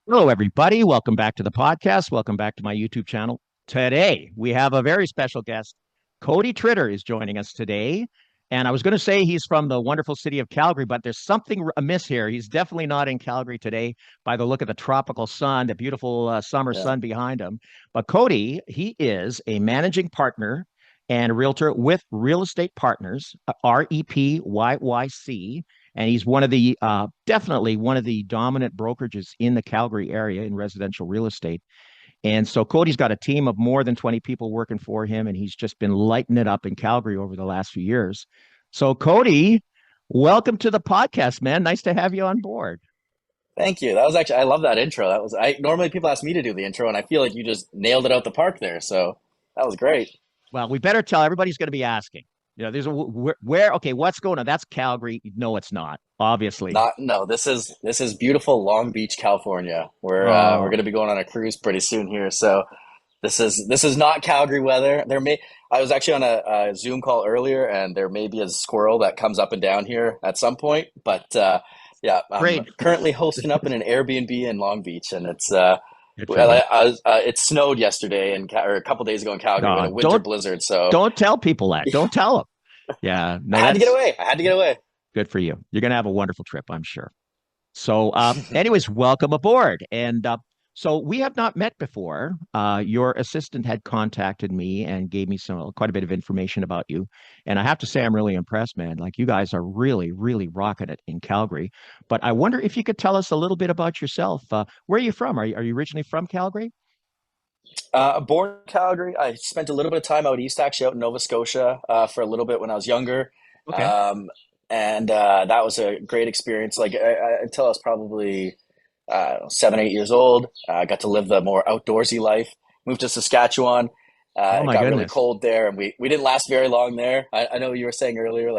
Hello, everybody. Welcome back to the podcast. Welcome back to my YouTube channel. Today, we have a very special guest. Cody Tritter is joining us today. And I was going to say he's from the wonderful city of Calgary, but there's something amiss here. He's definitely not in Calgary today by the look of the tropical sun, the beautiful summer Yeah. sun behind him. But Cody, he is a managing partner and a realtor with Real Estate Partners, REPYYC, and he's one of the definitely one of the dominant brokerages in the Calgary area in residential real estate. And so Cody's got a team of more than 20 people working for him, and he's just been lighting it up in Calgary over the last few years. So, Cody, welcome to the podcast, man. Nice to have you on board. Thank you. I love that intro. I normally people ask me to do the intro, and I feel like you just nailed it out the park there. So that was great. Well, we better tell everybody's going to be asking. There's a okay, what's going on? That's Calgary. No, it's not, obviously. Not no. This is beautiful Long Beach, California. We're Oh, going to be going on a cruise pretty soon here. So this is not Calgary weather. I was actually on a Zoom call earlier, and there may be a squirrel that comes up and down here at some point. But yeah, I'm great. currently hosting up in an Airbnb in Long Beach, and Good for you. it snowed yesterday or a couple days ago in Calgary. We had No, a winter blizzard, so don't tell people that. Don't tell them. Yeah, I no, had to get that's away. I had to get away. good for you. You're going to have a wonderful trip, I'm sure. So, anyways, welcome aboard. And so we have not met before. Your assistant had contacted me and gave me quite a bit of information about you. And I have to say, I'm really impressed, man. Like you guys are really, really rocking it in Calgary. But I wonder if you could tell us a little bit about yourself. Where are you from? Are you originally from Calgary? Born in Calgary, I spent a little bit of time out east, actually out in Nova Scotia, for a little bit when I was younger, Okay. um, and that was a great experience. Until I was probably 7, 8 years old, I got to live the more outdoorsy life. Moved to Saskatchewan. Oh It my got really goodness. cold there, and we didn't last very long there. I know you were saying earlier,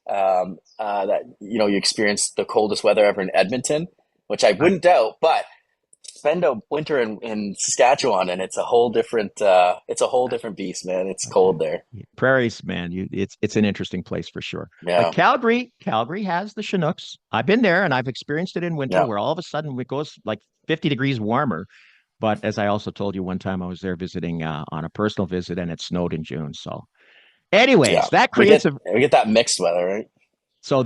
that you experienced the coldest weather ever in Edmonton, which I I, wouldn't doubt, but spend a winter in Saskatchewan, and it's a whole different beast, man. It's cold there. Prairies, man, it's an interesting place for sure. But Yeah, Calgary has the Chinooks. I've been there and I've experienced it in winter yeah, where all of a sudden it goes like 50 degrees warmer. But as I also told you one time, I was there visiting on a personal visit and it snowed in June. So, yeah. anyways, We get we get that mixed weather, right?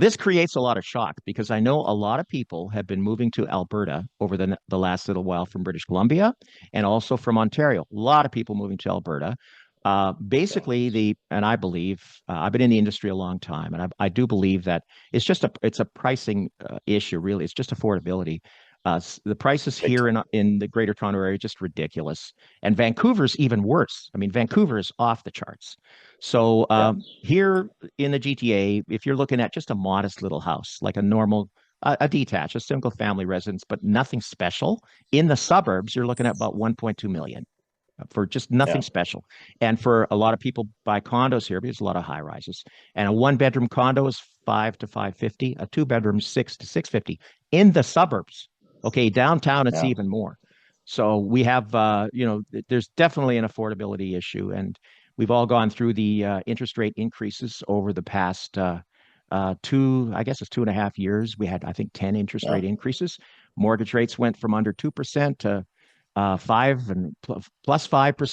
this creates a lot of shock because I know a lot of people have been moving to Alberta over the last little while from British Columbia and also from Ontario. A lot of people moving to Alberta. Yeah, And I believe I've been in the industry a long time, and I do believe that it's a pricing issue. Really, it's just affordability. The prices big here time. in the Greater Toronto area are just ridiculous, and Vancouver's even worse. I mean, Vancouver is off the charts. So Yeah, here in the GTA, if you're looking at just a modest little house, like a normal, a detached, a single family residence, but nothing special, in the suburbs, you're looking at about 1.2 million for just nothing yeah, special. And for a lot of people buy condos here because a lot of high rises. And a one bedroom condo is 5 to 550, a two bedroom 6 to 650 in the suburbs. Okay, downtown it's yeah, even more. So we have, there's definitely an affordability issue, and we've all gone through the interest rate increases over the past I guess it's 2.5 years. We had, I think, 10 interest yeah, rate increases. Mortgage rates went from under 2% to 5%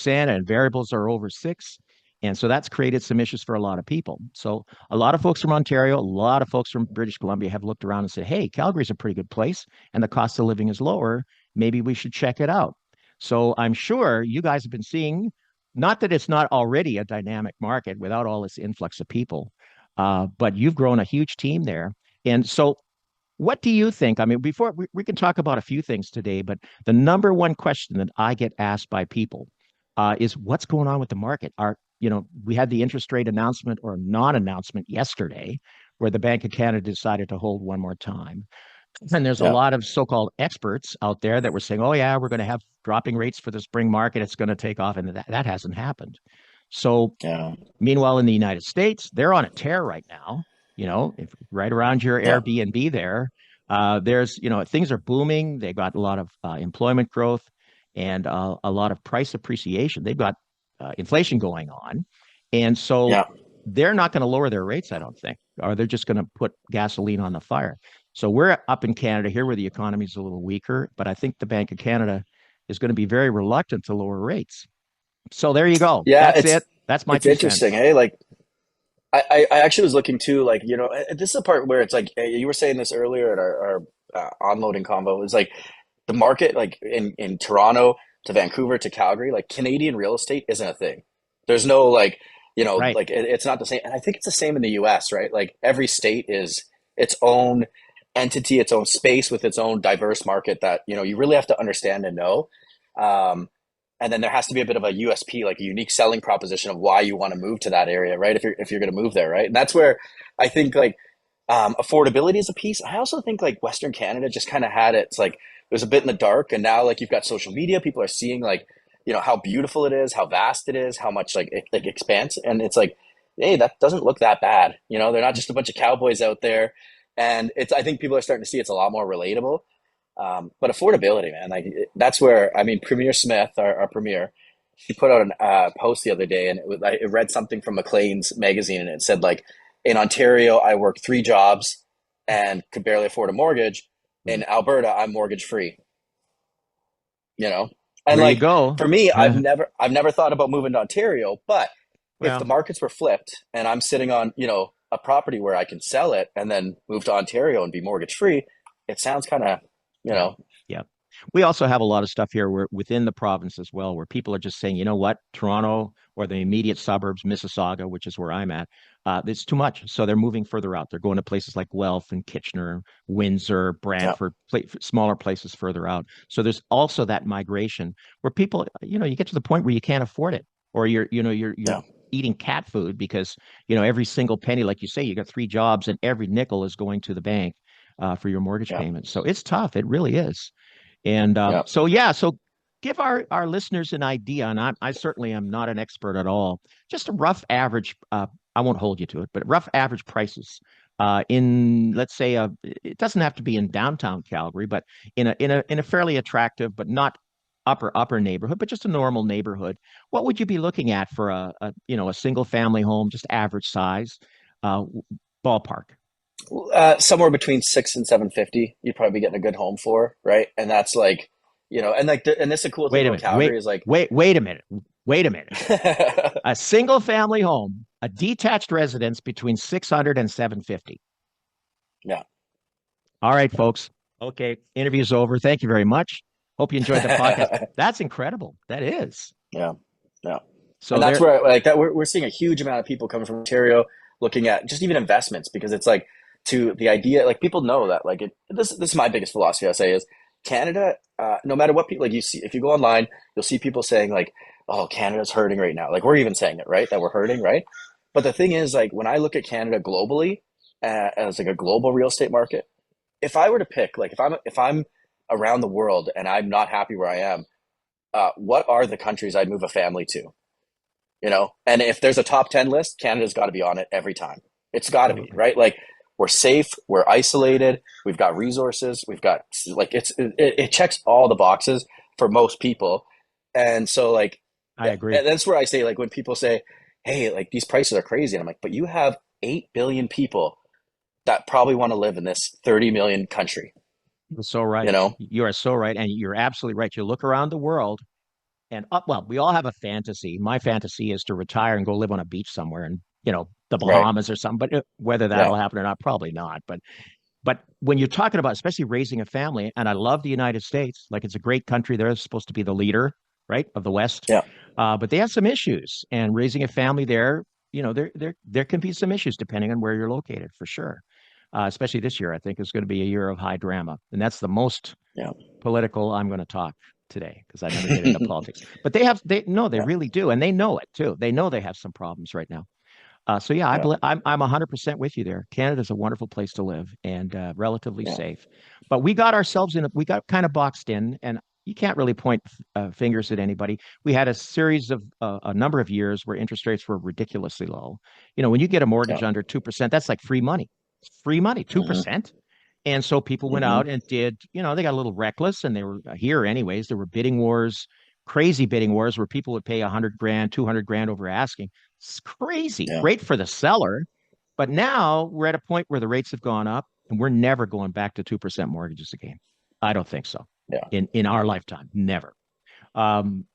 and variables are over 6. And so that's created some issues for a lot of people. So a lot of folks from Ontario, a lot of folks from British Columbia have looked around and said, hey, Calgary's a pretty good place and the cost of living is lower. Maybe we should check it out. So I'm sure you guys have been seeing, not that it's not already a dynamic market without all this influx of people, but you've grown a huge team there. And so what do you think? I mean, before we can talk about a few things today, but the number one question that I get asked by people is what's going on with the market? We had the interest rate announcement or non-announcement yesterday, where the Bank of Canada decided to hold one more time. And there's a yeah, lot of so-called experts out there that were saying, oh, yeah, we're going to have dropping rates for the spring market. It's going to take off. And that hasn't happened. So yeah, meanwhile, in the United States, they're on a tear right now. Right around your yeah, Airbnb there, things are booming. They've got a lot of employment growth and a lot of price appreciation. They've got inflation going on. And so yeah. they're not going to lower their rates, I don't think, or they're just going to put gasoline on the fire. So we're up in Canada here where the economy is a little weaker, but I think the Bank of Canada is going to be very reluctant to lower rates. So there you go. Yeah, That's it. That's my it's two interesting. cents. Hey, like I actually was looking too, like, this is the part where it's like you were saying this earlier at our onloading convo. Is like the market, like in Toronto to Vancouver to Calgary, like Canadian real estate isn't a thing. There's no like, Right. like it's not the same. And I think it's the same in the US, right? Like every state is its own entity, its own space with its own diverse market that, you really have to understand and know. Um, and then there has to be a bit of a USP, like a unique selling proposition of why you want to move to that area, right? If you're going to move there, right? And that's where I think like affordability is a piece. I also think like Western Canada just kind of had it. It's like it was a bit in the dark, and now like you've got social media. People are seeing like how beautiful it is, how vast it is, how much like like expanse, and it's like, hey, that doesn't look that bad. They're not just a bunch of cowboys out there, and it's I think people are starting to see it's a lot more relatable. But affordability, man, like that's where I mean, Premier Smith, our premier, she put out a post the other day, and it read something from Maclean's magazine, and it said like, in Ontario, I work 3 jobs and could barely afford a mortgage. In Mm. Alberta, I'm mortgage free. You know, and There you like go. for me, I've never thought about moving to Ontario, but if the Well, markets were flipped and I'm sitting on a property where I can sell it and then move to Ontario and be mortgage free, it sounds kind of you yeah. know Yeah. We also have a lot of stuff here where within the province as well, where people are just saying, you know what, Toronto or the immediate suburbs, Mississauga, which is where I'm at, it's too much. So they're moving further out. They're going to places like Guelph and Kitchener, Windsor, yeah. Brantford, smaller places further out. So there's also that migration where people, you get to the point where you can't afford it, or you're Yeah. eating cat food because every single penny, like you say, you got 3 jobs and every nickel is going to the bank for your mortgage Yeah. payment. So it's tough. It really is. And Yeah. so, yeah, so give our listeners an idea, and I certainly am not an expert at all. Just a rough average. I won't hold you to it, but rough average prices in, let's say, it doesn't have to be in downtown Calgary, but in a fairly attractive, but not upper neighborhood, but just a normal neighborhood. What would you be looking at for a single family home, just average size, uh, ballpark? Somewhere between 6 and 750, you'd probably be getting a good home for, right? And that's like, and like, and this is the cool thing Wait a about minute. Calgary is like, Wait a minute. Wait a minute. A single family home, a detached residence between 600 and 750. yeah, All right, folks. Okay, interview's over. Thank you very much. Hope you enjoyed the podcast. That's incredible. That is. yeah, yeah. And So that's there, where like that we're seeing a huge amount of people coming from Ontario looking at just even investments because it's like to the idea like people know that like this is my biggest philosophy I say is Canada, no matter what people like you see if you go online you'll see people saying like, oh, Canada's hurting right now, like we're even saying it, right, that we're hurting, right? But the thing is like when I look at Canada globally, as like a global real estate market, if I were to pick like if I'm around the world and I'm not happy where I am, what are the countries I'd move a family to? And if there's a top 10 list, Canada's got to be on it every time. It's got to be, absolutely. right? Like we're safe, we're isolated, we've got resources, we've got like it checks all the boxes for most people. And so like I agree. and that's where I say like when people say, hey, like these prices are crazy, and I'm like, but you have 8 billion people that probably want to live in this 30 million country, You're so you right. know? You are so right. And you're absolutely right. You look around the world and well, we all have a fantasy. My fantasy is to retire and go live on a beach somewhere and, the Right. Bahamas or something. But whether Yeah. that'll happen or not, probably not. But when you're talking about, especially raising a family, and I love the United States, like it's a great country. They're supposed to be the leader, right, of the West. Yeah. But they have some issues, and raising a family there, there can be some issues depending on where you're located, for sure. Especially this year, I think is going to be a year of high drama, and that's the most Yeah. political I'm going to talk today because I never get into politics. But they Yeah. really do, and they know it too. They know they have some problems right now. So yeah, Yeah. I'm 100% with you there. Canada's a wonderful place to live and relatively Yeah. safe. But we got kind of boxed in, and you can't really point fingers at anybody. We had a number of years where interest rates were ridiculously low. When you get a Yeah. mortgage under 2%, that's like free money. It's free money, Hmm. 2%. And so people went Hmm. out and they got a little reckless, and they were here anyways. There were bidding wars, crazy bidding wars where people would pay 100 grand, 200 grand over asking. It's crazy. Yeah. Great for the seller. But now we're at a point where the rates have gone up. And we're never going back to 2% mortgages again. I don't think so. Yeah. In our lifetime, never. Um,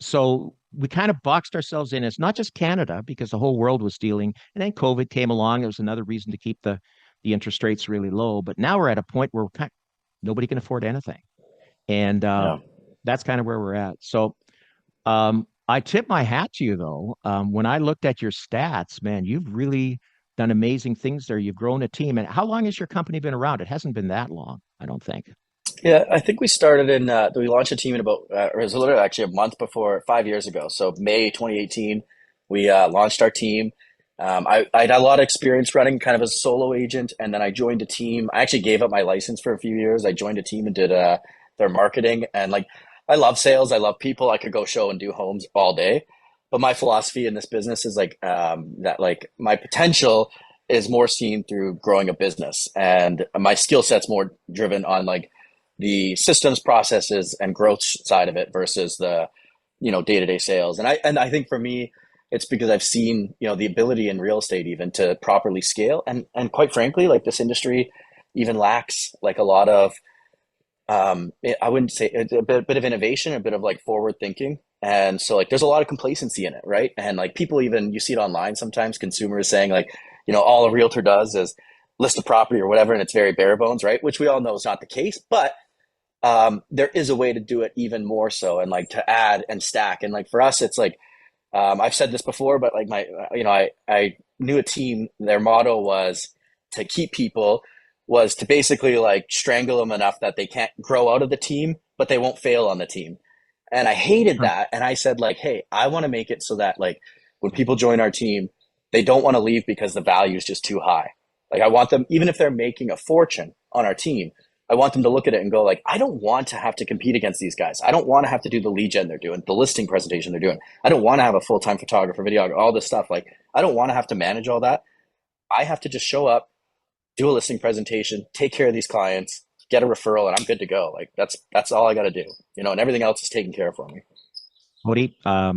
so we kind of boxed ourselves in. It's not just Canada because the whole world was stealing, and then COVID came along. It was another reason to keep the interest rates really low. But now we're at a point where nobody can afford anything, and Yeah. that's kind of where we're at. So I tip my hat to you though. When I looked at your stats, man, you've really done amazing things there. You've grown a team. And how long has your company been around? It hasn't been that long, I don't think. Yeah, I think we started we launched a team in about, or it was literally actually a month before, 5 years ago. So May 2018, we launched our team. I had a lot of experience running kind of as a solo agent, and then I joined a team. I actually gave up my license for a few years. I joined a team and did their marketing. And like, I love sales. I love people. I could go show and do homes all day. But my philosophy in this business is like that, like my potential is more seen through growing a business, and my skill set's more driven on like the systems, processes, and growth side of it versus the day-to-day sales. And I think for me, it's because I've seen the ability in real estate even to properly scale, and quite frankly, like this industry even lacks like a lot of I wouldn't say bit of innovation, a bit of like forward thinking. And so like there's a lot of complacency in it, right? And like people, even you see it online sometimes, consumers saying like, all a realtor does is list a property or whatever, and it's very bare bones, right? Which we all know is not the case, but there is a way to do it even more so, and like to add and stack. And like for us, it's like I've said this before, but like I knew a team. Their motto was to keep people, was to basically like strangle them enough that they can't grow out of the team, but they won't fail on the team. And I hated Huh. that. And I said like, hey, I want to make it so that like when people join our team, they don't want to leave because the value is just too high. Like I want them, even if they're making a fortune on our team, I want them to look at it and go like, I don't want to have to compete against these guys. I don't want to have to do the lead gen they're doing, the listing presentation they're doing. I don't want to have a full-time photographer, videographer, all this stuff. Like, I don't want to have to manage all that. I have to just show up, do a listing presentation, take care of these clients, get a referral, and I'm good to go. Like that's all I got to do, and everything else is taken care of for me. Cody, I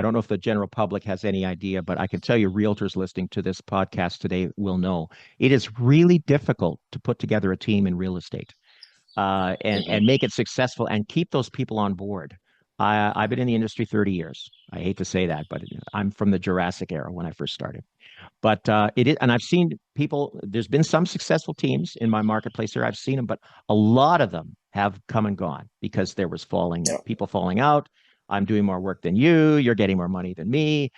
don't know if the general public has any idea, but I can tell you realtors listening to this podcast today will know it is really difficult to put together a team in real estate. And Mm-hmm. make it successful and keep those people on board. I've been in the industry 30 years. I hate to say that, but I'm from the Jurassic era when I first started. But it is, and I've seen people. There's been some successful teams in my marketplace here. I've seen them, but a lot of them have come and gone because there was Yeah, people falling out. I'm doing more work than you. You're getting more money than me.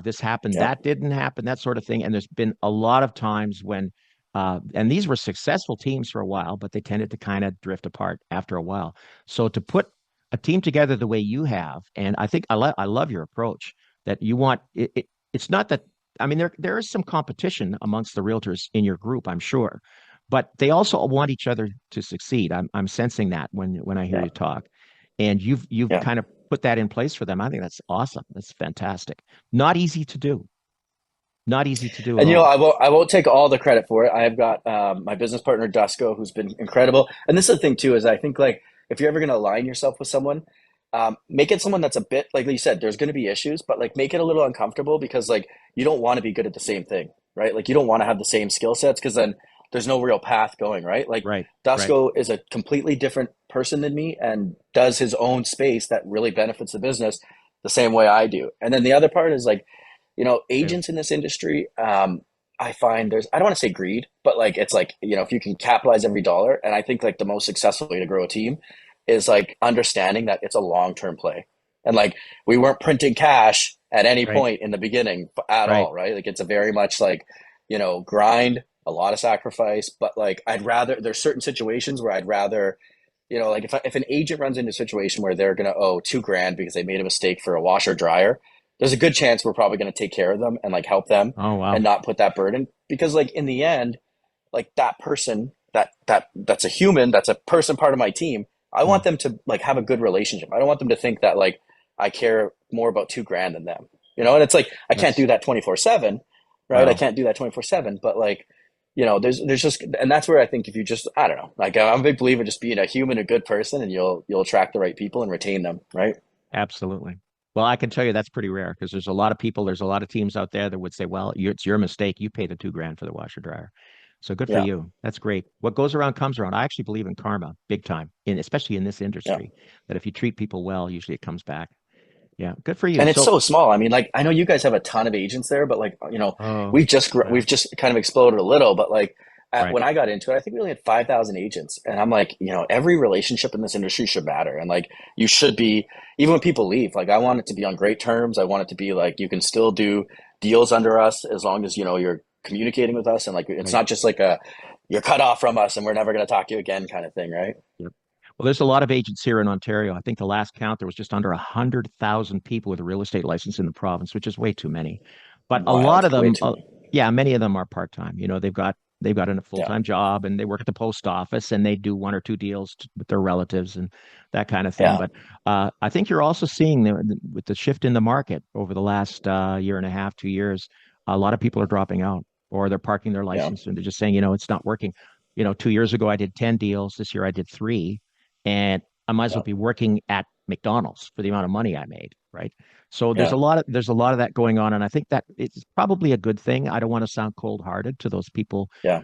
This happened, yeah, that didn't happen, that sort of thing. And there's been a lot of times when, and these were successful teams for a while, but they tended to kind of drift apart after a while. So to put a team together the way you have, and I think I love your approach that you want it. It's not that I mean, there is some competition amongst the realtors in your group, I'm sure, but they also want each other to succeed. I'm sensing that when I hear yeah, you talk, and you've yeah. kind of put that in place for them. I think that's awesome. That's fantastic. Not easy to do. Not easy to do at And all. I won't take all the credit for it. I've got my business partner Dusko, who's been incredible. And this is the thing too, is I think like if you're ever going to align yourself with someone, make it someone that's a bit like you said. There's going to be issues, but like make it a little uncomfortable, because like you don't want to be good at the same thing, right? Like you don't want to have the same skill sets, because then there's no real path going, right? Like Right. Right. Dusko is a completely different person than me and does his own space that really benefits the business the same way I do. And then the other part is like Yeah. agents in this industry, I find I don't want to say greed, but like it's like, if you can capitalize every dollar. And I think like the most successful way to grow a team is like understanding that it's a long-term play. And like we weren't printing cash at any Right. point in the beginning at Right. all, right? Like it's a very much like, grind, a lot of sacrifice, but like there's certain situations where I'd rather, like if an agent runs into a situation where they're going to owe 2 grand because they made a mistake for a washer dryer, there's a good chance we're probably going to take care of them and like help them Oh and wow. not put that burden, because like in the end, like that person, that's a human, that's a person, part of my team. I want Mm. them to like have a good relationship. I don't want them to think that like I care more about 2 grand than them, and it's like I can't That's do that 24/7, right? I wow. can't do that 24/7, but like there's just, and that's where I think if you just, I don't know, like I'm a big believer just being a human, a good person, and you'll attract the right people and retain them, right? Absolutely. Well, I can tell you that's pretty rare because there's a lot of people, there's a lot of teams out there that would say, well, it's your mistake. You pay the 2 grand for the washer dryer. So good for Yeah. you. That's great. What goes around comes around. I actually believe in karma big time, especially in this Yeah. industry, that if you treat people well, usually it comes back. Yeah, good for you. And it's So, so small. I mean, like I know you guys have a ton of agents there, but like oh, we've yeah, just kind of exploded a little. But like right. when I got into it, I think we only had 5,000 agents, and I'm like, every relationship in this industry should matter, and like you should be even when people leave. Like I want it to be on great terms. I want it to be like you can still do deals under us as long as you're communicating with us, and like it's Right. not just like a you're cut off from us and we're never going to talk to you again kind of thing, right? Yep. Well, there's a lot of agents here in Ontario. I think the last count there was just under 100,000 people with a real estate license in the province, which is way too many. But a lot Wild, of way them, too many. yeah, many of them are part-time. They've got a Yeah, full-time job and they work at the post office and they do one or two deals with their relatives and that kind of thing. yeah, But I think you're also seeing with the shift in the market over the last year and a half, 2 years, a lot of people are dropping out or they're parking their yeah, license and they're just saying, it's not working. 2 years ago I did 10 deals. This year I did three, and I might as yeah, well be working at McDonald's for the amount of money I made, right? So there's yeah, a lot of that going on, and I think that it's probably a good thing. I don't want to sound cold-hearted to those people yeah,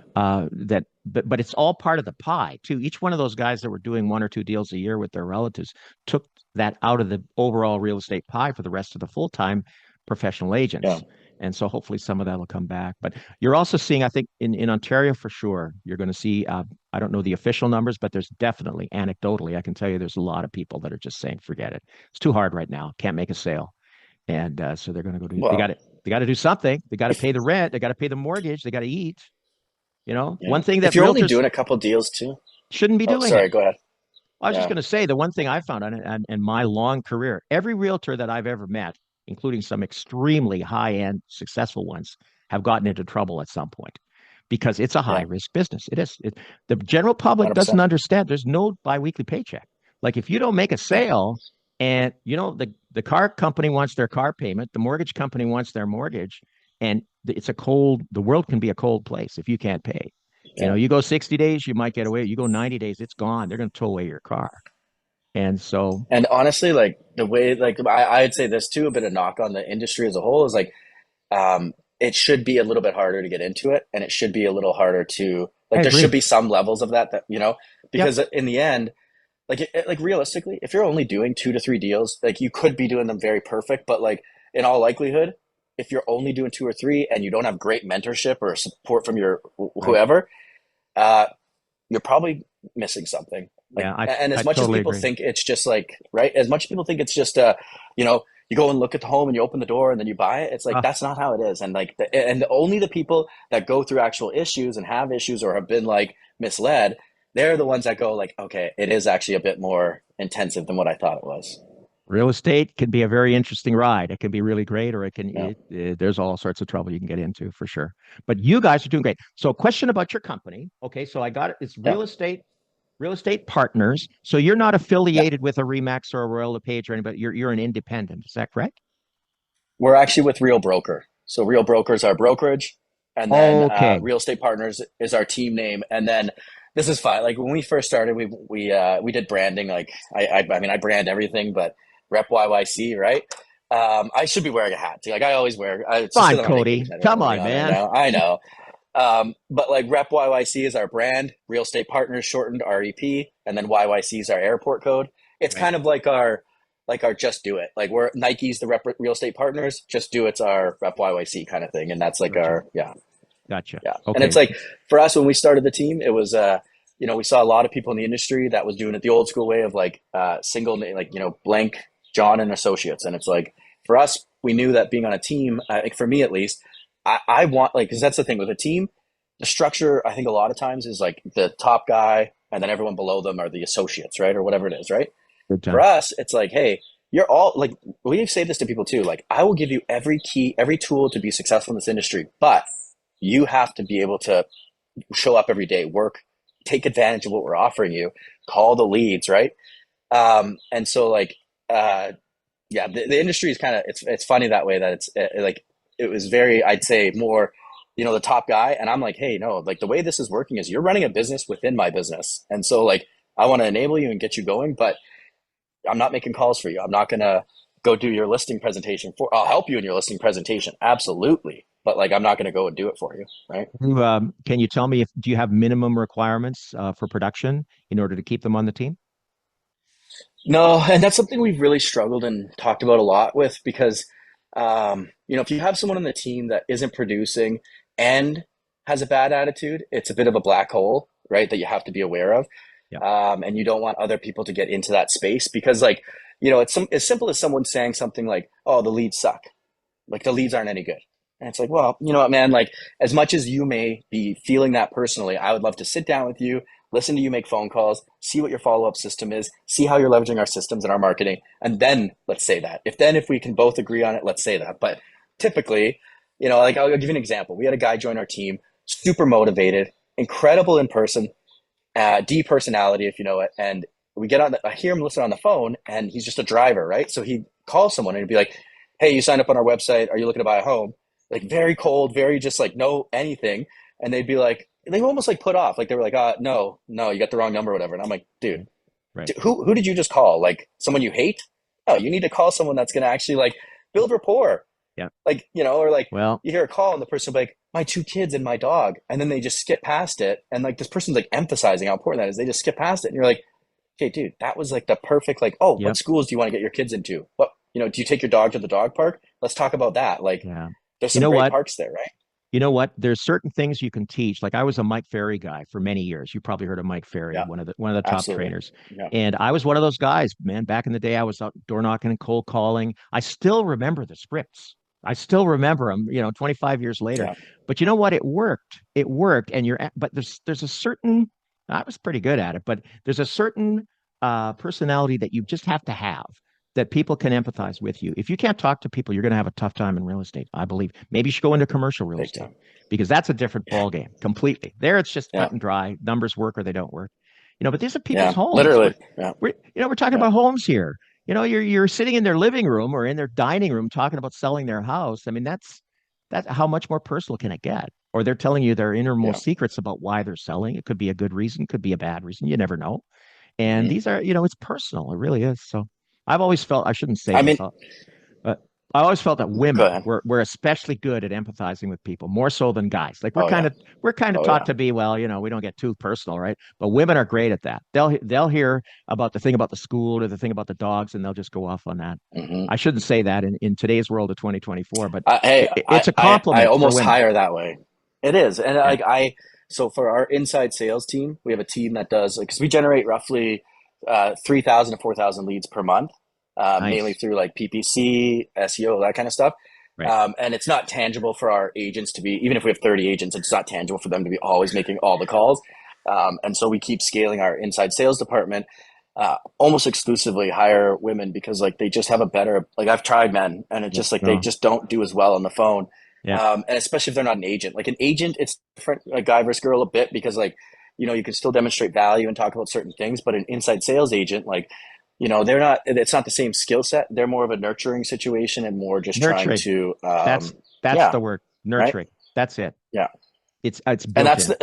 but it's all part of the pie too. Each one of those guys that were doing one or two deals a year with their relatives took that out of the overall real estate pie for the rest of the full-time professional yeah. agents. And so hopefully some of that will come back. But you're also seeing, I think, in Ontario for sure, you're going to see, I don't know the official numbers, but there's definitely anecdotally, I can tell you there's a lot of people that are just saying, forget it. It's too hard right now. Can't make a sale. And so they're going to go do, Well, they got to do something. They got to if pay the rent. They got to pay the mortgage. They got to eat. yeah, One thing that if you're only realtors doing a couple deals too. shouldn't be Oh, doing it. sorry. Go ahead. I was just Yeah, going to say the one thing I found in my long career, every realtor that I've ever met, including some extremely high-end successful ones, have gotten into trouble at some point because it's a yeah, high-risk business. It is. The general public doesn't 100%. understand. There's no biweekly paycheck. Like if you don't make a Yeah, sale and the car company wants their car payment, the mortgage company wants their mortgage, and the world can be a cold place if you can't pay. yeah. You go 60 days, you might get away. You go 90 days, it's gone. They're going to tow away your car. And so, And honestly, like the way, like I'd say this too, a bit of knock on the industry as a whole is like, it should be a little bit harder to get into it, and it should be a little harder to I like. There should agree. be some levels of that Yep. because in the end, like realistically, if you're only doing 2 to 3 deals, like you could be doing them very perfect, but like in all likelihood, if you're only doing 2 or 3 and you don't have great mentorship or support from your Right. whoever, uh, you're probably missing something. Like, Yeah. I, and as I much as totally people agree. think it's just like, right, as much as people think it's just, you go and look at the home and you open the door and then you buy it. It's like, Uh, that's not how it is. And like, only the people that go through actual issues and have issues or have been like misled, they're the ones that go like, okay, it is actually a bit more intensive than what I thought it was. Real estate can be a very interesting ride. It can be really great, or Yeah. there's all sorts of trouble you can get into for sure. But you guys are doing great. So, question about your company. Okay. So, I got it. It's Yeah. real estate partners. So, you're not Yeah. affiliated with a Remax or a Royal LePage or anybody. You're an independent. Is that correct? We're actually with Real Broker. So Real Broker is our brokerage, and then Okay. Real Estate Partners is our team name. And then this is fine. Like when we first started, we did branding. Like I mean I brand everything, but Rep YYC, right? I should be wearing a hat too. Like I always wear. It's Come just on, because I'm on Cody. vacation. I don't have Come anything on, on right man. now. I know. But like Rep YYC is our brand, Real Estate Partners shortened REP, and then YYC is our airport code. It's Right. kind of like our just do it. Like we're Nike's the Real Estate Partners, just do it's our Rep YYC kind of thing, and that's like Gotcha. our yeah. Gotcha. Yeah. And Okay. it's like for us when we started the team, it was we saw a lot of people in the industry that was doing it the old school way of like single name, like blank John and Associates. And it's like for us, we knew that being on a team, like for me at least, I want like because that's the thing with a team, the structure I think a lot of times is like the top guy and then everyone below them are the associates, right? Or whatever it is, right? Good For time. us, it's like, hey, you're all like we say this to people too. Like I will give you every key, every tool to be successful in this industry, but you have to be able to show up every day, work, take advantage of what we're offering you, call the leads, right? And so like, yeah, the industry is kind of it's funny that way that it's like it was very I'd say more the top guy and I'm like hey no like the way this is working is you're running a business within my business and so like I want to enable you and get you going but I'm not making calls for you. I'm not gonna go do your listing presentation I'll help you in your listing presentation. Absolutely. But like, I'm not going to go and do it for you. Right. Can you tell me if do you have minimum requirements for production in order to keep them on the team? No, and that's something we've really struggled and talked about a lot with because, if you have someone on the team that isn't producing and has a bad attitude, it's a bit of a black hole, right? That you have to be aware of, Yeah. and you don't want other people to get into that space because, like, it's as simple as someone saying something like, "Oh, the leads suck," like the leads aren't any good. And it's like, well, you know what, man, like as much as you may be feeling that personally, I would love to sit down with you, listen to you make phone calls, see what your follow-up system is, see how you're leveraging our systems and our marketing. And then let's say that. If we can both agree on it, let's say that. But typically, like I'll give you an example. We had a guy join our team, super motivated, incredible in person, D personality, if you know it. And I hear him listen on the phone and he's just a driver, right? So he calls someone and he'd be like, "Hey, you signed up on our website. Are you looking to buy a home?" Like very cold, very just like no anything. And they'd be like, they almost like put off. Like they were like, no, no, you got the wrong number or whatever. And I'm like, dude, Right. who did you just call? Like someone you hate? No, you need to call someone that's going to actually like build rapport. Yeah. Like, or like Well, you hear a call and the person will be like, my two kids and my dog. And then they just skip past it. And like this person's like emphasizing how important that is. They just skip past it. And you're like, okay, dude, that was like the perfect, like, oh, what yep. schools do you want to get your kids into? What, do you take your dog to the dog park? Let's talk about that. Like, Yeah. there's You some know great what? parks there, right? You know what? There's certain things you can teach. Like I was a Mike Ferry guy for many years. You probably heard of Mike Ferry, Yeah, one of the top absolutely. trainers. Yeah, And I was one of those guys, man. Back in the day, I was out door knocking and cold calling. I still remember the scripts. I still remember them, 25 years later. yeah, But you know what? It worked. It worked. And but there's a certain I was pretty good at it, but there's a certain personality that you just have to have that people can empathize with you. If you can't talk to people, you're going to have a tough time in real estate, I believe. Maybe you should go into commercial real big estate time. because that's a different Yeah, ball game completely. There, it's just yeah, cut and dry. Numbers work or they don't work. But these are people's yeah, homes. literally. Yeah, We're talking yeah, about homes here. You're sitting in their living room or in their dining room talking about selling their house. I mean, that's how much more personal can it get? Or they're telling you their yeah. innermost secrets about why they're selling. It could be a good reason, could be a bad reason. You never know. And Hmm. these are, it's personal. It really is. So I've always felt, I shouldn't say I this, mean, but I always felt that go women ahead. were especially good at empathizing with people, more so than guys. Like we're Oh kind yeah, of we're kind of oh taught yeah. to be, well, we don't get too personal, right? But women are great at that. They'll hear about the thing about the school or the thing about the dogs, and they'll just go off on that. Hmm. I shouldn't say that in today's world of 2024, but Hey, it's a I compliment for almost women. hire that way. It is, and Yeah, like so for our inside sales team, we have a team that does because we generate roughly 3,000 to 4,000 leads per month, mainly nice, through like PPC, SEO, that kind of stuff. right? And it's not tangible for our agents to be, even if we have 30 agents, it's not tangible for them to be always making all the calls. And so we keep scaling our inside sales department, almost exclusively hire women because like they just have a better, like I've tried men and it's Yeah, just like they no, just don't do as well on the phone. yeah, And especially if they're not an agent, like an agent, it's different, like guy versus girl a bit because like, you can still demonstrate value and talk about certain things, but an inside sales agent, like, they're not, it's not the same skill set. They're more of a nurturing situation and more just trying nurturing. to, That's yeah, the word, right. nurturing. That's it. Yeah. It's And built that's in.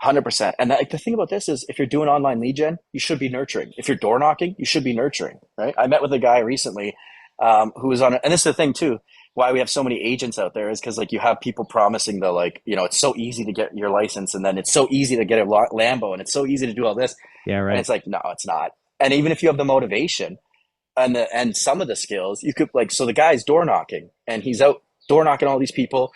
100%. And like the thing about this is if you're doing online lead gen, you should be nurturing. If you're door knocking, you should be nurturing, right? I met with a guy recently who was and this is the thing too, why we have so many agents out there is because like you have people promising the like, it's so easy to get your license and then it's so easy to get a Lambo and it's so easy to do all this. Yeah, And right. it's like, no, it's not. And even if you have the motivation and some of the skills, you could like, so the guy's door knocking and he's out door knocking all these people.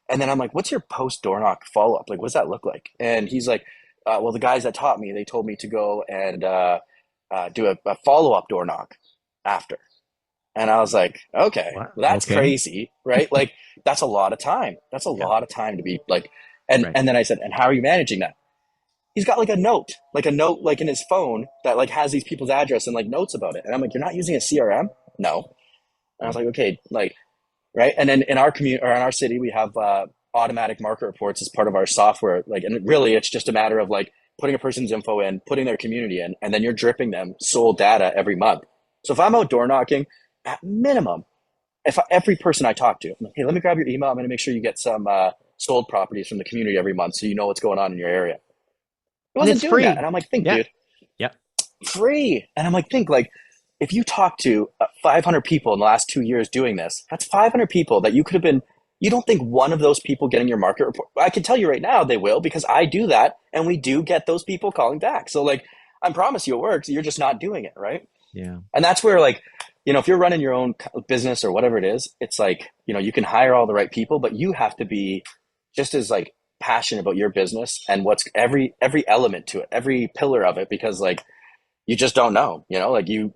And then I'm like, what's your post door knock follow up? Like, what does that look like? And he's like, well, the guys that taught me, they told me to go and do a follow up door knock after. And I was like, okay, What? well, that's Okay. crazy, right? Like, that's a lot of time. That's a Yeah, lot of time to be like, and right. and then I said, and how are you managing that? He's got like a note like in his phone that like has these people's address and like notes about it. And I'm like, you're not using a CRM? No. And I was Right. like, okay, like, right. And then in our community or in our city, we have automatic market reports as part of our software. Like, and really, it's just a matter of like putting a person's info in, putting their community in, and then you're dripping them sold data every month. So if I'm out door knocking, at minimum, every person I talk to, I'm like, hey, let me grab your email. I'm going to make sure you get some sold properties from the community every month, so you know what's going on in your area. He And wasn't it's doing that, free. and I'm like, think, Yeah. dude, Yeah. free. And I'm like, think, like, if you talk to 500 people in the last 2 years doing this, that's 500 people that you could have been. You don't think one of those people getting your market report? I can tell you right now they will, because I do that, and we do get those people calling back. So like, I promise you it works. You're just not doing it, right? Yeah. And that's where, like, if you're running your own business or whatever it is, it's like, you can hire all the right people, but you have to be just as like passionate about your business and what's every element to it, every pillar of it, because like you just don't know, like you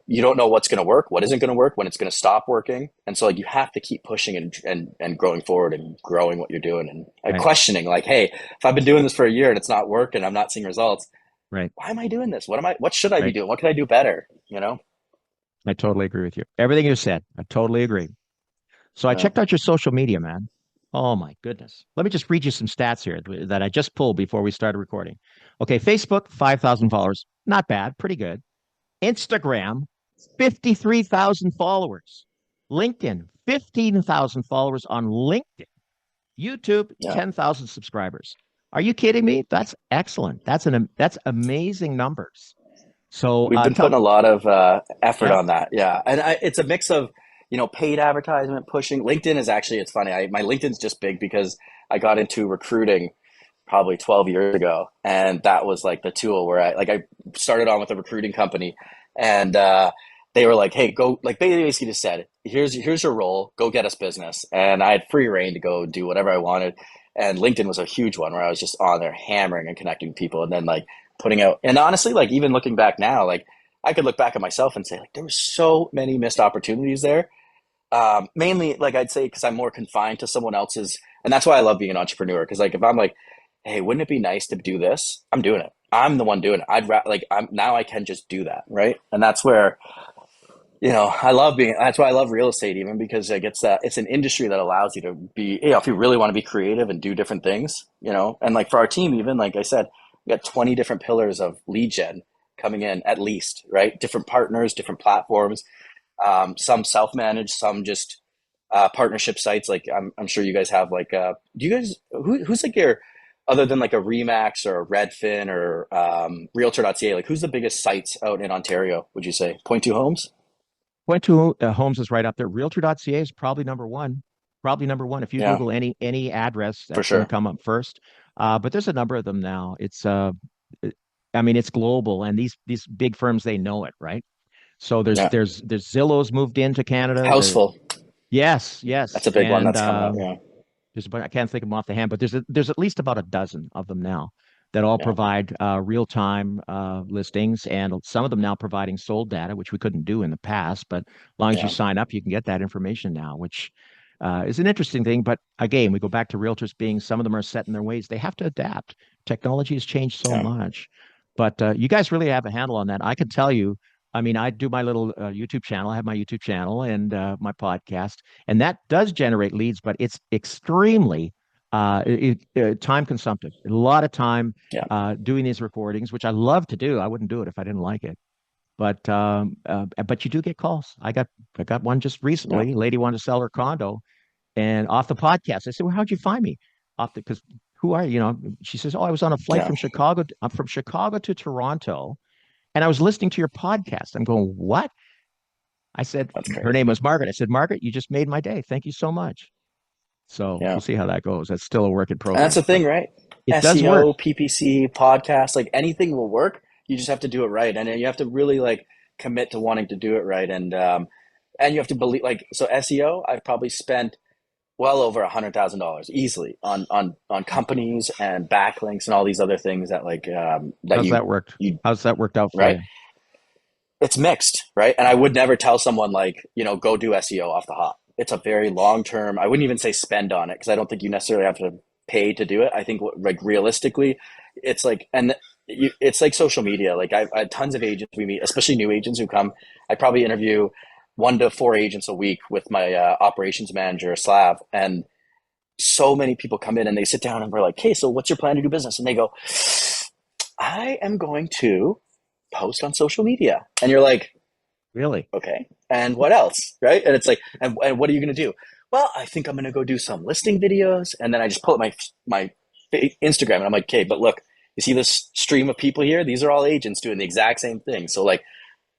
don't know what's going to work, what isn't going to work, when it's going to stop working. And so like you have to keep pushing and growing forward and growing what you're doing, and Right. questioning like, hey, if I've been doing this for a year and it's not working, I'm not seeing results, Right. why am I doing this? What should I be Right. doing? What can I do better? I totally agree with you. Everything you said, I totally agree. So I Yeah. checked out your social media, man. Oh my goodness. Let me just read you some stats here that I just pulled before we started recording. Okay, Facebook, 5,000 followers. Not bad, pretty good. Instagram, 53,000 followers. LinkedIn, 15,000 followers on LinkedIn. YouTube, Yeah. 10,000 subscribers. Are you kidding me? That's excellent. That's amazing numbers. So We've been tell putting a lot of effort yeah, on that. Yeah. And it's a mix of, paid advertisement, pushing. LinkedIn is actually, it's funny. My LinkedIn's just big because I got into recruiting probably 12 years ago. And that was like the tool where I started on with a recruiting company, and they were like, hey, go, like they basically just said, here's your role, go get us business. And I had free reign to go do whatever I wanted. And LinkedIn was a huge one where I was just on there hammering and connecting people, and then like putting out, and honestly, like even looking back now, like I could look back at myself and say like there were so many missed opportunities there. Mainly, like I'd say, because I'm more confined to someone else's, and that's why I love being an entrepreneur. Because like if I'm like, hey, wouldn't it be nice to do this? I'm doing it. I'm the one doing it. Like I'm now I can just do that, right? And that's where I love being. That's why I love real estate, even because like it's an industry that allows you to be, if you really want to be creative and do different things, and like for our team, even like I said, we got 20 different pillars of lead gen coming in at least, right? Different partners, different platforms, some self-managed, some just partnership sites. Like I'm sure you guys have like, do you guys, who's like your, other than like a Remax or a Redfin or realtor.ca, like who's the biggest sites out in Ontario, would you say? Point two homes? Went to Homes is right up there. Realtor.ca is probably number one. Probably number one. If you Yeah, Google any address, for that's going to sure. come up first. But there's a number of them now. I mean, it's global, and these big firms, they know it, right? So Yeah. there's Zillow's moved into Canada. Houseful. Yes, That's yes, a big one and that's coming out. Yeah. I can't think of them off the hand, but there's at least about a dozen of them now that all Yeah. provide real time listings, and some of them now providing sold data, which we couldn't do in the past. But as long as you Yeah. sign up, you can get that information now, which is an interesting thing. But again, we go back to realtors being, some of them are set in their ways. They have to adapt. Technology has changed so Yeah. much, but you guys really have a handle on that. I can tell you. I mean, I do my little YouTube channel. I have my YouTube channel and my podcast, and that does generate leads, but it's extremely time consumptive. A lot of time Yeah. doing these recordings, which I love to do. I wouldn't do it if I didn't like it. But you do get calls. I got one just Yeah. recently. A lady wanted to sell her condo, and off the podcast, I said, "Well, how'd you find me?" Off the Because who are you? She says, "Oh, I was on a flight Yeah. from Chicago. I'm from Chicago to Toronto, and I was listening to your podcast." I'm going, "What?" I said, That's her name crazy. was Margaret. I said, "Margaret, you just made my day. Thank you so much." So Yeah. we'll see how that goes. That's still a work in And that's the progress, but thing, right? it does work. SEO, PPC, podcast, like anything will work. You just have to do it right. And then you have to really like commit to wanting to do it right. And you have to believe, like, so SEO, I've probably spent well over $100,000 easily on companies and backlinks and all these other things that like, that How's you, that worked? you, How's that worked out for right? you? It's mixed, right? And I would never tell someone like, go do SEO off the hop. It's a very long term. I wouldn't even say spend on it, because I don't think you necessarily have to pay to do it. I think like realistically, it's like, it's like social media. Like I have tons of agents we meet, especially new agents who come. I probably interview 1 to 4 agents a week with my operations manager, Slav, and so many people come in and they sit down and we're like, "Hey, so what's your plan to do business?" And they go, "I am going to post on social media." And you're like, Really? okay, and what else, right? And it's like, and what are you going to do? Well, I think I'm going to go do some listing videos. And then I just pull up my Instagram, and I'm like, okay, but look, you see this stream of people here? These are all agents doing the exact same thing. So like,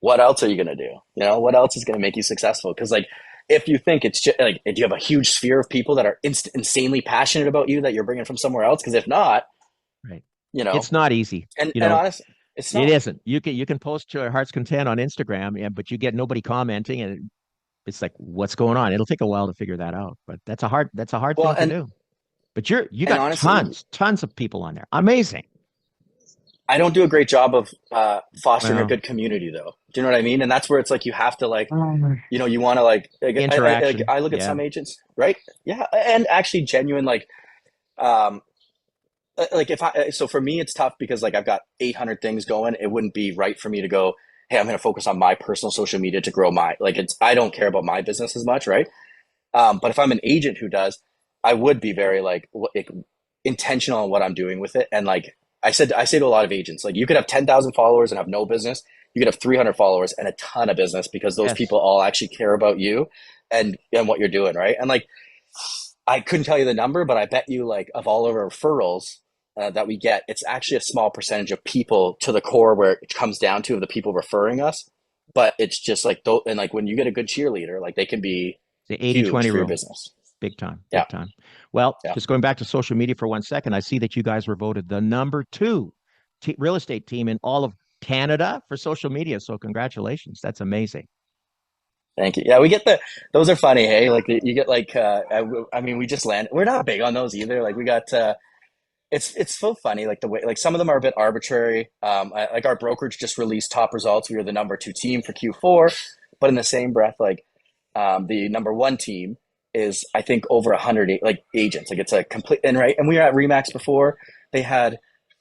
what else are you going to do? You know, what else is going to make you successful? Because like, if you think it's just like, do you have a huge sphere of people that are insanely passionate about you that you're bringing from somewhere else? Because if not, Right. you It's know, not easy. and honestly, it's It not. isn't. You can post your heart's content on Instagram, yeah, but you get nobody commenting, and it's like, what's going on? It'll take a while to figure that out, but that's a hard Well, thing to do. But you and got honestly, tons of people on there. Amazing. I don't do a great job of fostering a Well, good community, though. Do you know what I mean? And that's where it's like you have to like, um, you know, you want to interaction. I look at Yeah. some agents, right? Yeah, and actually genuine um, like if I so for me it's tough because like I've got 800 things going. It wouldn't be right for me to go, hey, I'm going to focus on my personal social media to grow my like it's I don't care about my business as much, right? But if I'm an agent who does, I would be very like intentional on what I'm doing with it. And like I say to a lot of agents, like you could have 10,000 followers and have no business. You could have 300 followers and a ton of business because those Yes. people all actually care about you and what you're doing, right? And like I couldn't tell you the number, but I bet you like of all of our referrals that we get, it's actually a small percentage of people to the core where it comes down to of the people referring us. But it's just like, and like when you get a good cheerleader, like they can be The 80 huge 20 for your rule. business. Big time. Yeah, Big time. Well, yeah. just going back to social media for 1 second, I see that you guys were voted the number two real estate team in all of Canada for social media. So congratulations. That's amazing. Thank you. Yeah, we get those are funny. Hey, like you get like, I mean, we just land. We're not big on those either. Like we got, it's so funny. Like the way, like some of them are a bit arbitrary. Like our brokerage just released top results. We were the number two team for Q4, but in the same breath, like the number one team is I think over 100 like agents. Like it's a complete and right. And we were at Remax before. They had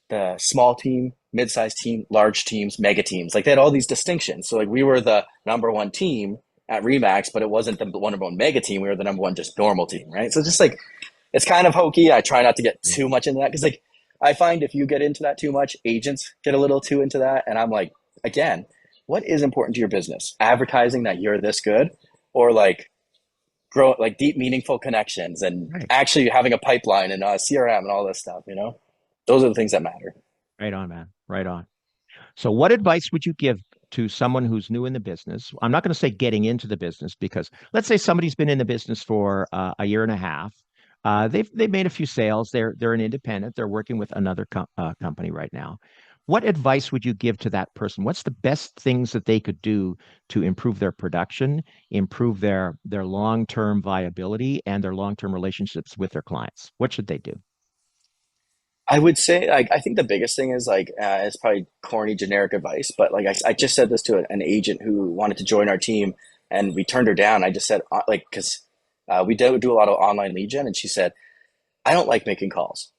the small team, mid-sized team, large teams, mega teams. Like they had all these distinctions. So like we were the number one team at Remax, but it wasn't the number one mega team. We were the number one just normal team, right? So just like it's kind of hokey. I try not to get too much into that because like I find if you get into that too much, agents get a little too into that, and I'm like, again, what is important to your business? Advertising that you're this good, or like grow like deep, meaningful connections, and Right. actually having a pipeline and CRM and all this stuff. You know, those are the things that matter. Right on, man. Right on. So, what advice would you give to someone who's new in the business? I'm not going to say getting into the business because let's say somebody's been in the business for a year and a half. They've made a few sales. They're an independent. They're working with another company right now. What advice would you give to that person? What's the best things that they could do to improve their production, improve their long-term viability, and their long-term relationships with their clients? What should they do? I would say, like, I think the biggest thing is like, it's probably corny, generic advice, but like, I just said this to an agent who wanted to join our team, and we turned her down. I just said, like, because we do a lot of online lead gen, and she said, I don't like making calls,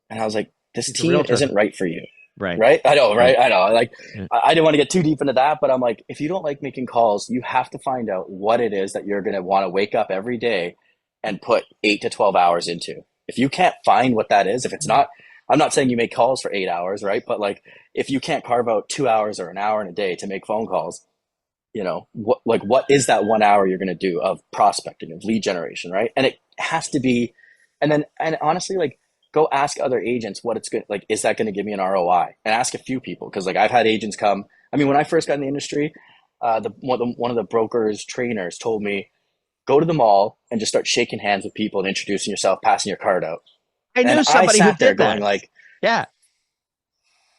and I was like, this He's a team realtor, isn't right for you, right? right? I know, Right. right? I know. Like, Yeah. I didn't want to get too deep into that, but I'm like, if you don't like making calls, you have to find out what it is that you're gonna want to wake up every day and put 8 to 12 hours into. If you can't find what that is, if it's not, I'm not saying you make calls for 8 hours, right? But like, if you can't carve out 2 hours or an hour in a day to make phone calls, you know, what is that 1 hour you're going to do of prospecting, of lead generation, right? And it has to be, and honestly, like, go ask other agents what it's good, like, is that going to give me an ROI? And ask a few people, because like I've had agents come. I mean, when I first got in the industry, one of the brokers trainers told me, go to the mall and just start shaking hands with people and introducing yourself, passing your card out. I And knew I somebody who sat there did going that. like, Yeah,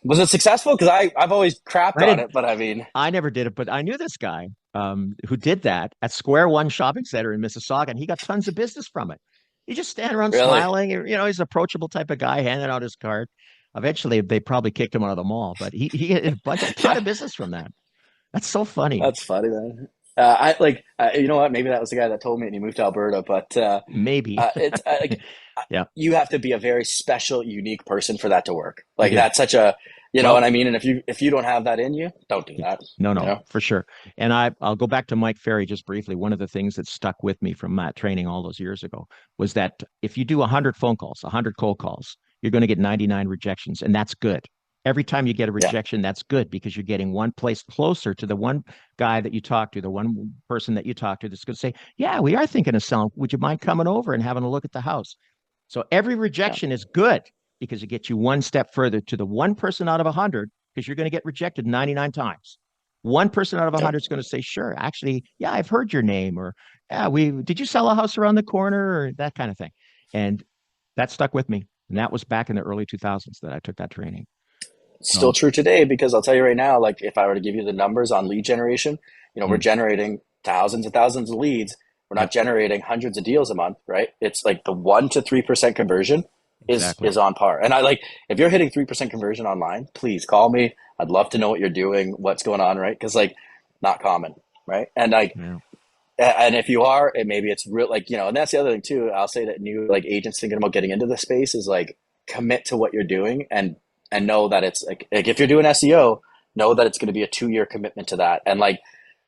was it successful? Because I've always crapped I on did. it, but I mean, I never did it, but I knew this guy who did that at Square One Shopping Center in Mississauga, and he got tons of business from it. He just stand around really, smiling. He's an approachable type of guy, handing out his card. Eventually, they probably kicked him out of the mall, but he had a ton yeah, of business from that. That's so funny. that's funny, man. I like, you know what? Maybe that was the guy that told me, and he moved to Alberta. But Maybe. it's like Yeah, you have to be a very special, unique person for that to work. you Like do. that's such a, you know what Well, I mean? And if you don't have that in you, don't do that. no, You no, know? for sure. And I'll go back to Mike Ferry just briefly. One of the things that stuck with me from Matt training all those years ago was that if you do 100 phone calls, 100 cold calls, you're going to get 99 rejections, and that's good. Every time you get a Yeah, rejection, that's good because you're getting one place closer to the one guy that you talk to, the one person that you talk to that's going to say, "Yeah, we are thinking of selling. Would you mind coming over and having a look at the house?" So every yeah, rejection is good because it gets you one step further to the one person out of 100 because you're going to get rejected 99 times. One person out of Yep. 100 is going to say, sure, actually, yeah, I've heard your name, or yeah, did you sell a house around the corner, or that kind of thing. And that stuck with me. And that was back in the early 2000s that I took that training. Still So true today because I'll tell you right now, like if I were to give you the numbers on lead generation, we're mm, generating thousands and thousands of leads. We're not yep, generating hundreds of deals a month, right? It's like the 1 to 3% conversion exactly. is on par. And I like if you're hitting 3% conversion online, please call me. I'd love to know what you're doing, what's going on, right? Because like not common, right? And like Yeah. and if you are, and maybe it's real, like and that's the other thing too. I'll say that new like agents thinking about getting into the space is like commit to what you're doing and know that it's like if you're doing SEO, know that it's going to be a 2 year commitment to that. And like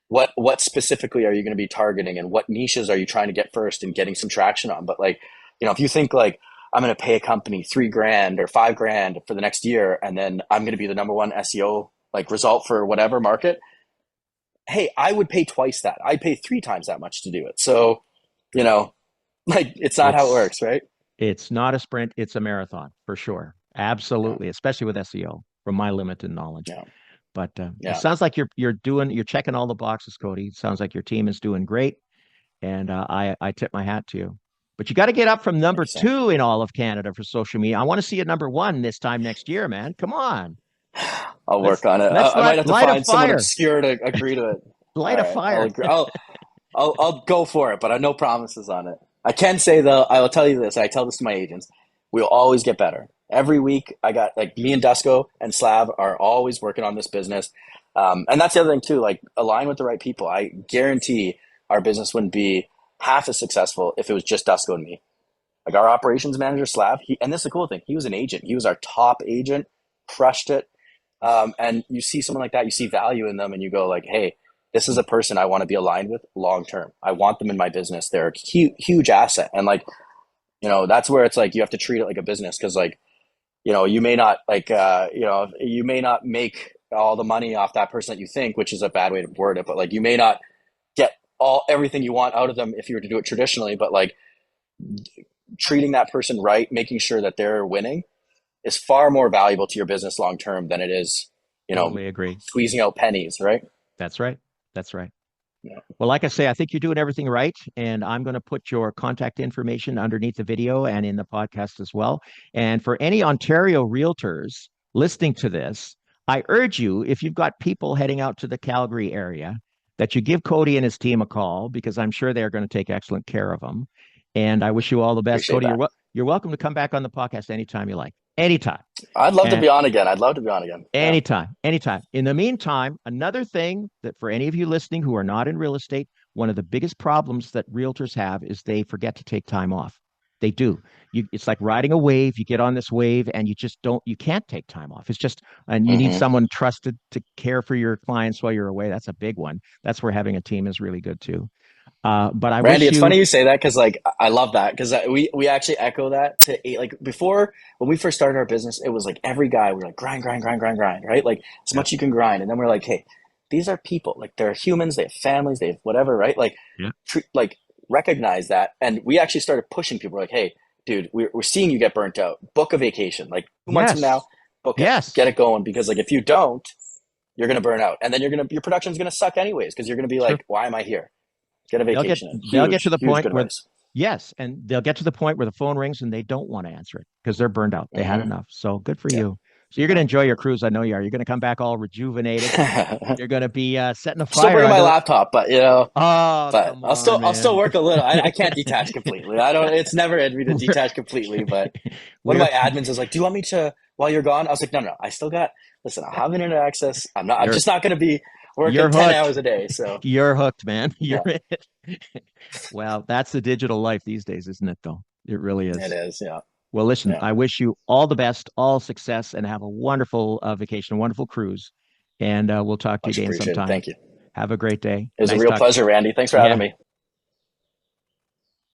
what specifically are you going to be targeting and what niches are you trying to get first and getting some traction on? But like, if you think like I'm going to pay a company 3 grand or 5 grand for the next year, and then I'm going to be the number one SEO like result for whatever market, hey, I would pay twice that. I'd pay 3 times that much to do it. So, you know, like it's not how it It's works, right? it's not a sprint, it's a marathon for sure. Yeah. Absolutely, especially with SEO from my limited knowledge. Yeah. But it Yeah. sounds like you're checking all the boxes, Cody. It sounds like your team is doing great, and I tip my hat to you. But you got to get up from number Thanks, man. two in all of Canada for social media. I want to see you number one this time next year, man. Come on, I'll let's work on it. let's I might light have to light a find someone fire, obscure to agree to it. All light a right. I'll fire. agree. I'll go for it, but I no promises on it. I can say though, I will tell you this. I tell this to my agents. We'll always get better. Every week, I got like me and Dusko and Slav are always working on this business, and that's the other thing too. Like align with the right people. I guarantee our business wouldn't be half as successful if it was just Dusko and me. Like our operations manager, Slav, and this is the cool thing. He was an agent. He was our top agent, crushed it. And you see someone like that, you see value in them, and you go like, "Hey, this is a person I want to be aligned with long term. I want them in my business. They're a huge asset." And like, that's where it's like you have to treat it like a business because like, you may not like, you may not make all the money off that person that you think, which is a bad way to word it, but like you may not get everything you want out of them if you were to do it traditionally, but like treating that person right, making sure that they're winning is far more valuable to your business long term than it is, Totally agree. squeezing out pennies, right? That's right. That's right. Yeah, Well, like I say, I think you're doing everything right. And I'm going to put your contact information underneath the video and in the podcast as well. And for any Ontario realtors listening to this, I urge you, if you've got people heading out to the Calgary area, that you give Cody and his team a call because I'm sure they're going to take excellent care of them. And I wish you all the best. appreciate Cody, that. you're welcome to come back on the podcast anytime you like. Anytime. I'd love to And be on again. I'd love to be on again. Yeah. anytime, anytime. In the meantime, another thing that for any of you listening who are not in real estate, one of the biggest problems that realtors have is they forget to take time off. They do. It's like riding a wave. You get on this wave and you just don't, you can't take time off. It's just, and you need Hmm. someone trusted to care for your clients while you're away. That's a big one. That's where having a team is really good too. But I Randy, wish it's you, funny you say that because like I love that because we actually echo that to like before when we first started our business, it was like every guy we were like grind, grind, grind, grind, grind, right? Like as yeah, much you can grind, and then we're like, hey, these are people, like they're humans, they have families, they have whatever, right? Like, yeah, like recognize that, and we actually started pushing people. We're like, hey, dude, we're seeing you get burnt out. Book a vacation, like 2 months from now, yes, book it, get yes, it going, because like if you don't, you're gonna burn out, and then your production's gonna suck anyways because you're gonna be sure. like, why am I here? Get a They'll get vacation. they'll get to Huge, the huge point good where advice. yes, and they'll get to the point where the phone rings and they don't want to answer it because they're burned out. They had Hmm. enough. So good for Yeah. you. So you're going to enjoy your cruise. I know you are. You're going to come back all rejuvenated. Yeah. You're going to be setting a Still fire bringing my under the. laptop, but Oh, but come on, I'll still man. work a little. I can't detach completely. I don't. It's never in me to we're detach completely. But one of we're my admins is like, "Do you want me to while you're gone?" I was like, "No, no. I still got. Listen, I'll have internet access. I'm not. I'm you're just not going to be working you're 10 hours hooked. a day." So You're hooked, man. You're yeah, it. Well, that's the digital life these days, isn't it? Though it really it is. is. Yeah, Well, listen, yeah. I wish you all the best, all success, and have a wonderful vacation, a wonderful cruise. And we'll talk to you Much again appreciated. sometime. Thank you. Have a great day. It was a Nice real talk. pleasure, Randy. Thanks for having Yeah. me.